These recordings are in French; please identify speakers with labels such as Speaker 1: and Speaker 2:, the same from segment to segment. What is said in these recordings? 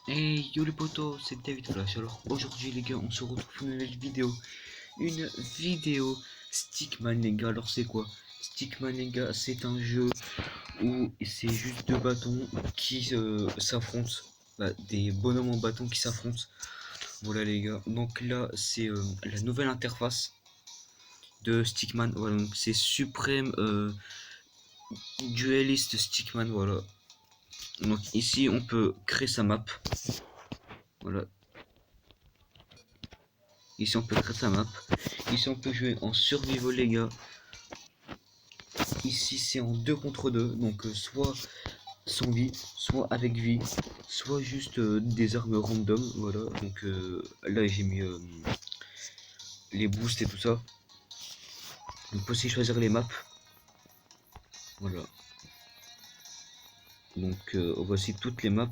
Speaker 1: Hey yo les potos, c'est David Flash. Alors aujourd'hui les gars, on se retrouve pour une nouvelle vidéo. Une vidéo Stickman les gars. Alors c'est quoi Stickman les gars? C'est un jeu où c'est juste deux bâtons qui s'affrontent. Des bonhommes en bâton qui s'affrontent. Voilà les gars. Donc là c'est la nouvelle interface de Stickman. Voilà, donc c'est Supreme Duelist Stickman. Voilà. Donc ici on peut créer sa map. Voilà. Ici on peut créer sa map. Ici on peut jouer en survival les gars. Ici c'est en 2 contre 2. Donc soit sans vie, soit avec vie, soit juste des armes random. Voilà. Donc là j'ai mis les boosts et tout ça. On peut aussi choisir les maps. Voilà. Donc voici toutes les maps.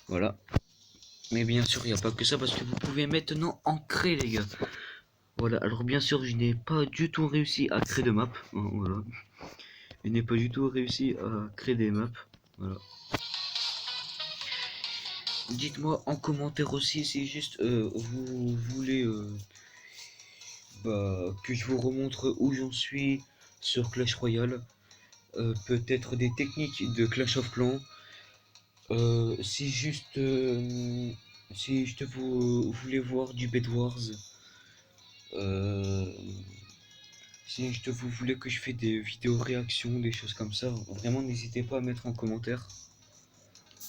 Speaker 1: Voilà. Mais bien sûr, il n'y a pas que ça parce que vous pouvez maintenant en créer les gars. Voilà, alors bien sûr, je n'ai pas du tout réussi à créer de map. Voilà. Je n'ai pas du tout réussi à créer des maps. Voilà. Dites-moi en commentaire aussi si juste vous voulez que je vous remontre où j'en suis sur Clash Royale. Peut-être des techniques de Clash of Clans. Si juste si je te vous voulez voir du Bed Wars. Euh, Si je te vous voulez que je fais des vidéos réactions, des choses comme ça, vraiment n'hésitez pas à mettre en commentaire.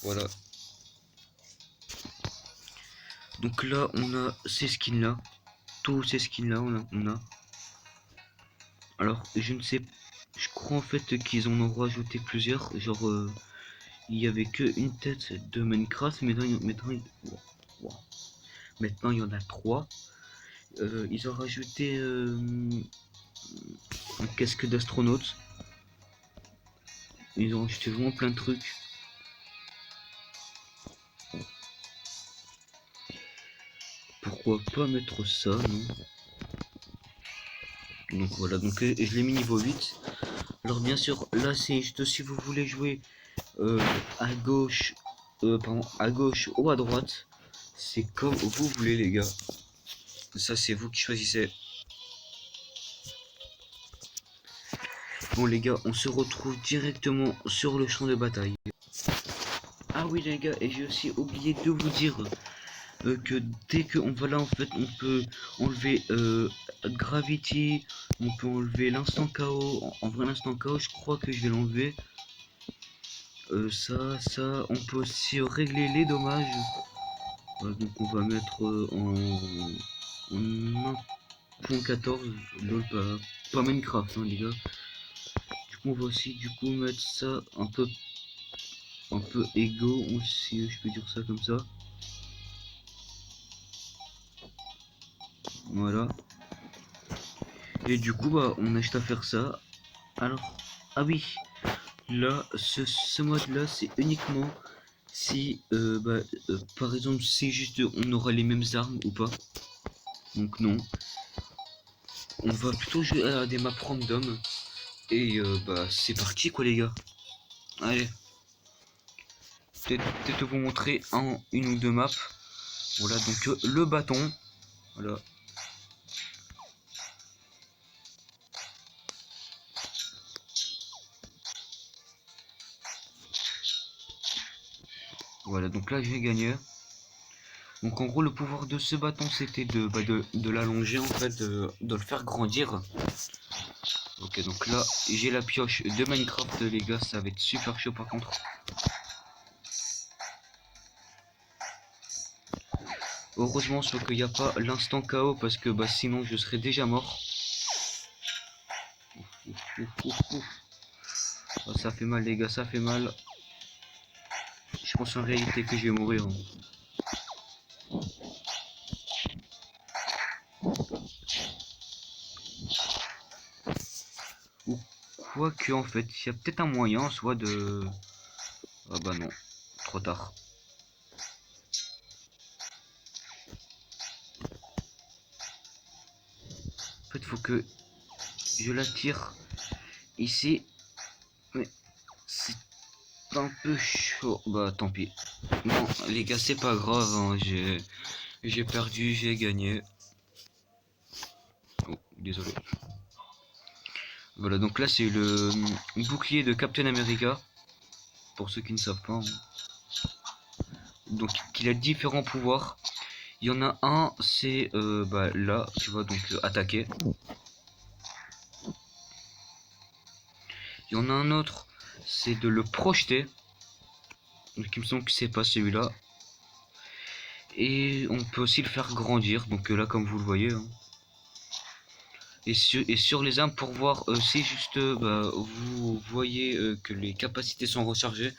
Speaker 1: Voilà. Donc là on a ces skins là. Tous ces skins là on a. Alors je ne sais. Je crois en fait qu'ils en ont rajouté plusieurs. Genre il y avait que une tête de Minecraft, maintenant il y en a trois. Ils ont rajouté un casque d'astronaute. Ils ont rajouté vraiment plein de trucs. Pourquoi pas mettre ça, non? Donc voilà, donc je l'ai mis niveau 8. Alors bien sûr, là c'est juste si vous voulez jouer à gauche, à gauche ou à droite, c'est comme vous voulez les gars. Ça c'est vous qui choisissez. Bon les gars, on se retrouve directement sur le champ de bataille. Ah oui les gars, et j'ai aussi oublié de vous dire que dès qu'on va là en fait on peut enlever Gravity, on peut enlever l'instant KO. En vrai l'instant KO je crois que je vais l'enlever. Ça, on peut aussi régler les dommages. Donc on va mettre en 1.14, lol, pas Minecraft hein, les gars. Du coup on va aussi du coup mettre ça un peu égaux, si je peux dire ça comme ça. Voilà. Et du coup bah on a juste à faire ça. Alors, ah oui, là ce mode là c'est uniquement si par exemple si juste on aura les mêmes armes ou pas. Donc non. On va plutôt jouer à des maps random. Et c'est parti quoi les gars. Allez. Peut-être vous montrer une ou deux maps. Voilà donc le bâton. Voilà. Voilà donc là j'ai gagné. Donc en gros le pouvoir de ce bâton c'était de l'allonger en fait, de le faire grandir. Ok donc là j'ai la pioche de Minecraft les gars, ça va être super chaud par contre. Heureusement soit qu'il n'y a pas l'instant KO parce que sinon je serais déjà mort. Ouf, ouf, ouf. Oh, ça fait mal les gars, ça fait mal. Je pense en réalité que je vais mourir. Ou quoi que en fait, il y a peut-être un moyen soit de... Ah bah non, trop tard. En fait, faut que je la tire ici. Mais c'est un peu chaud. Bah, tant pis. Bon, les gars, c'est pas grave. Hein. J'ai perdu, j'ai gagné. Oh, désolé. Voilà, donc là, c'est le bouclier de Captain America. Pour ceux qui ne savent pas. Hein. Donc, il a différents pouvoirs. Il y en a un, c'est bah, là, tu vois, donc attaquer. Il y en a un autre, c'est de le projeter. Donc il me semble que c'est pas celui-là. Et on peut aussi le faire grandir, donc là comme vous le voyez. Hein. Et sur les armes, pour voir si juste bah, vous voyez que les capacités sont rechargées,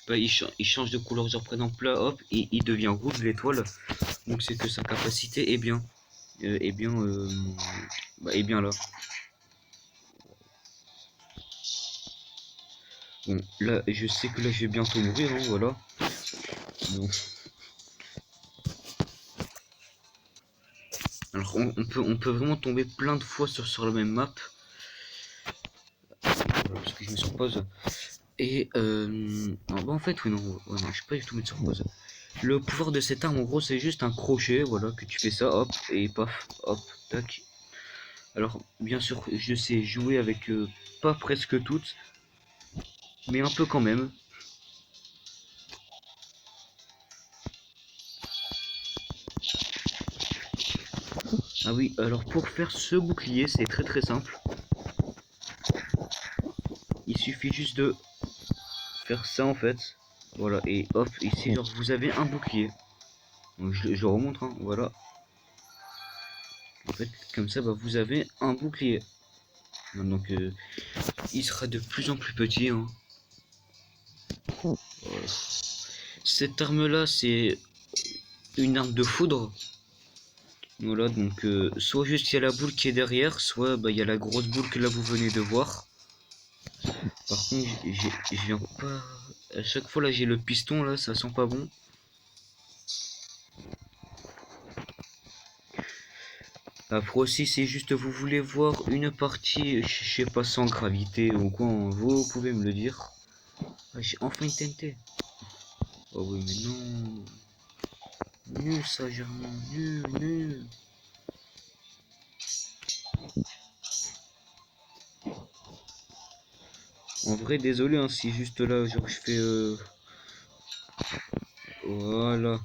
Speaker 1: bah, il change de couleur, genre par exemple là, hop, et il devient rouge l'étoile. Donc c'est que sa capacité est bien. Est bien là. Bon, là, je sais que là, je vais bientôt mourir, hein, voilà. Bon. Alors, on peut vraiment tomber plein de fois sur la même map. Voilà, parce que je mets sur pause. Et, non, bah, en fait, oui, non, ouais, non, je sais pas du tout mettre sur pause. Le pouvoir de cette arme, en gros, c'est juste un crochet, voilà, que tu fais ça, hop, et paf, hop, tac. Alors, bien sûr, je sais jouer avec pas presque toutes, mais un peu quand même. Ah oui, alors pour faire ce bouclier, c'est très simple. Il suffit juste de faire ça en fait. Voilà, et hop, ici, genre, vous avez un bouclier. Donc, je remonte, hein, voilà. En fait, comme ça, bah, vous avez un bouclier. Donc, il sera de plus en plus petit. Hein. Voilà. Cette arme-là, c'est une arme de foudre. Voilà, donc soit juste il y a la boule qui est derrière, soit bah, il y a la grosse boule que là vous venez de voir. Par contre, je viens pas... À chaque fois là j'ai le piston là, ça sent pas bon. Après aussi c'est juste vous voulez voir une partie, je sais pas, sans gravité ou quoi, vous pouvez me le dire. Ah, j'ai enfin une TNT. Oh oui mais non. Nul ça Germain, nul. En vrai désolé hein, si juste là genre je fais voilà.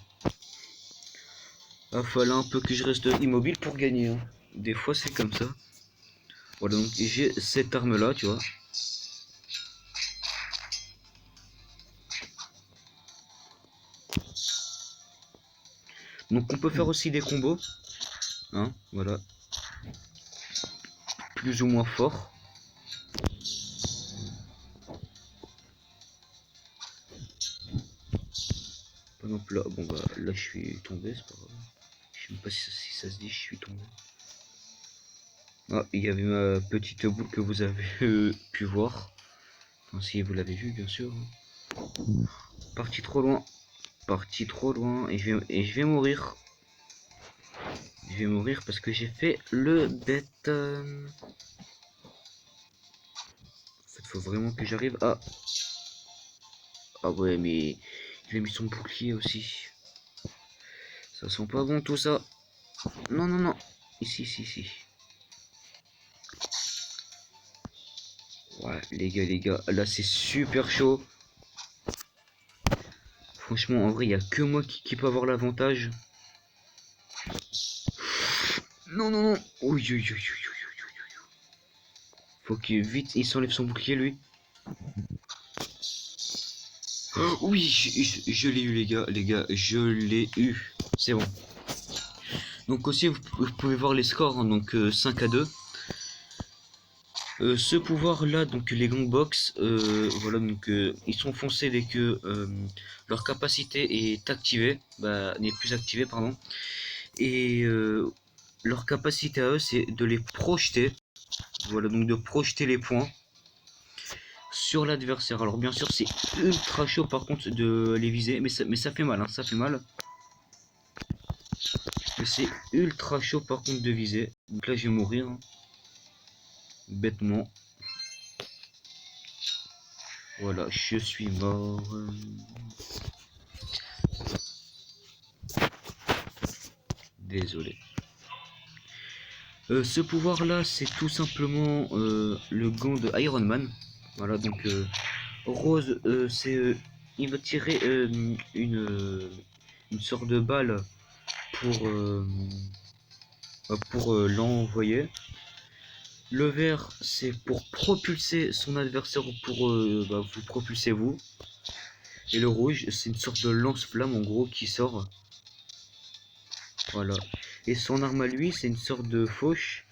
Speaker 1: Il fallait un peu que je reste immobile pour gagner. Hein. Des fois c'est comme ça. Voilà donc j'ai cette arme là tu vois. Donc on peut faire aussi des combos. Hein, voilà. Plus ou moins fort. Par exemple là, bon bah là je suis tombé, c'est pas grave. Je sais même pas si ça se dit, je suis tombé. Ah, il y avait ma petite boule que vous avez pu voir. Enfin, si vous l'avez vu bien sûr. Parti trop loin. Parti trop loin. Et je vais mourir. Je vais mourir parce que j'ai fait le déton. En fait, faut vraiment que j'arrive à... Ah ouais, mais il a mis son bouclier aussi. Ça sent pas bon tout ça. Non. Ici. Ouais, les gars, là c'est super chaud. Franchement, en vrai, il n'y a que moi qui peut avoir l'avantage. Non. Oui. Faut qu'il vite, il s'enlève son bouclier lui. Oh, oui, je l'ai eu les gars, je l'ai eu. C'est bon. Donc aussi, vous pouvez voir les scores, hein, donc 5-2. Ce pouvoir là, donc les gangbox, voilà, donc ils sont foncés dès que leur capacité est activée, bah, n'est plus activée, pardon. Et leur capacité à eux, c'est de les projeter, voilà, donc de projeter les points sur l'adversaire. Alors bien sûr, c'est ultra chaud par contre de les viser, mais ça fait mal, hein, ça fait mal. Mais c'est ultra chaud par contre de viser. Donc là je vais mourir. Hein. Bêtement. Voilà, je suis mort. Désolé. Ce pouvoir là c'est tout simplement le gant de Iron Man. Voilà donc Rose il va tirer une sorte de balle pour l'envoyer. Le vert c'est pour propulser son adversaire ou pour vous propulser vous. Et le rouge c'est une sorte de lance-flamme en gros qui sort. Voilà. Et son arme à lui c'est une sorte de fauche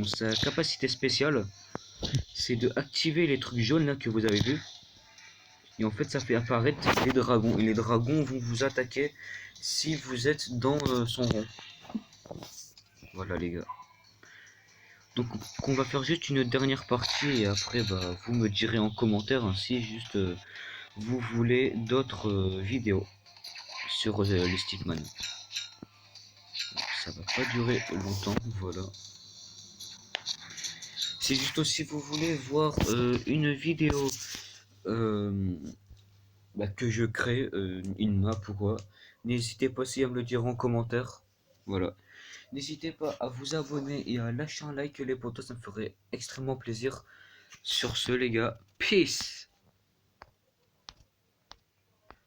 Speaker 1: sa capacité spéciale c'est de activer les trucs jaunes là que vous avez vu. Et en fait ça fait apparaître les dragons. Et les dragons vont vous attaquer si vous êtes dans son rond. Voilà les gars. Donc on va faire juste une dernière partie et après vous me direz en commentaire hein, si juste vous voulez d'autres vidéos sur les Stickman. Ça va pas durer longtemps, voilà. C'est juste si vous voulez voir une vidéo que je crée, une map ou quoi, n'hésitez pas aussi à me le dire en commentaire. Voilà. N'hésitez pas à vous abonner et à lâcher un like les potos, ça me ferait extrêmement plaisir. Sur ce les gars, peace.